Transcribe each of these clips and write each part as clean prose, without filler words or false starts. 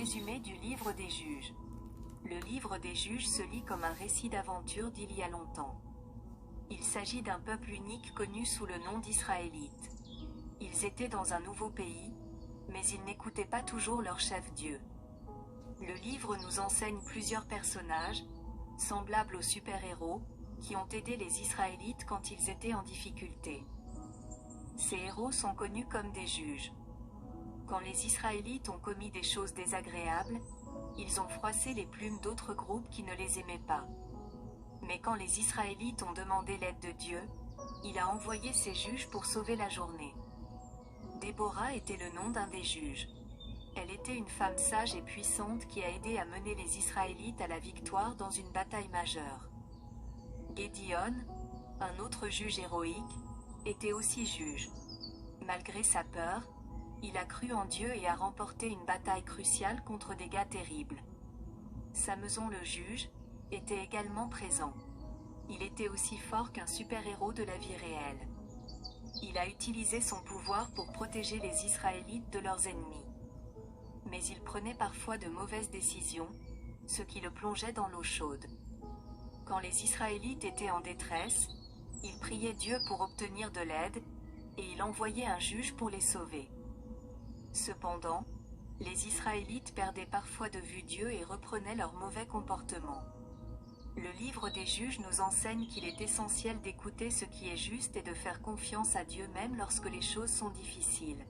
Résumé du livre des juges. Le livre des juges se lit comme un récit d'aventure d'il y a longtemps. Il s'agit d'un peuple unique connu sous le nom d'Israélites. Ils étaient dans un nouveau pays, mais ils n'écoutaient pas toujours leur chef Dieu. Le livre nous enseigne plusieurs personnages, semblables aux super-héros, qui ont aidé les Israélites quand ils étaient en difficulté. Ces héros sont connus comme des juges. Quand les Israélites ont commis des choses désagréables, ils ont froissé les plumes d'autres groupes qui ne les aimaient pas. Mais quand les Israélites ont demandé l'aide de Dieu, il a envoyé ses juges pour sauver la journée. Déborah était le nom d'un des juges. Elle était une femme sage et puissante qui a aidé à mener les Israélites à la victoire dans une bataille majeure. Gédéon, un autre juge héroïque, était aussi juge. Malgré sa peur, il a cru en Dieu et a remporté une bataille cruciale contre des gars terribles. Samson le juge était également présent. Il était aussi fort qu'un super-héros de la vie réelle. Il a utilisé son pouvoir pour protéger les Israélites de leurs ennemis. Mais il prenait parfois de mauvaises décisions, ce qui le plongeait dans l'eau chaude. Quand les Israélites étaient en détresse, il priait Dieu pour obtenir de l'aide, et il envoyait un juge pour les sauver. Cependant, les Israélites perdaient parfois de vue Dieu et reprenaient leur mauvais comportement. Le livre des juges nous enseigne qu'il est essentiel d'écouter ce qui est juste et de faire confiance à Dieu même lorsque les choses sont difficiles.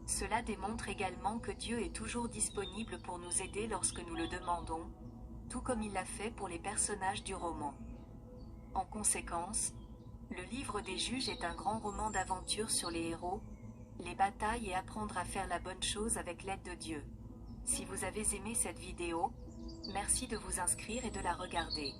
Cela démontre également que Dieu est toujours disponible pour nous aider lorsque nous le demandons, tout comme il l'a fait pour les personnages du roman. En conséquence, le livre des juges est un grand roman d'aventure sur les héros, les batailles et apprendre à faire la bonne chose avec l'aide de Dieu. Si vous avez aimé cette vidéo, merci de vous inscrire et de la regarder.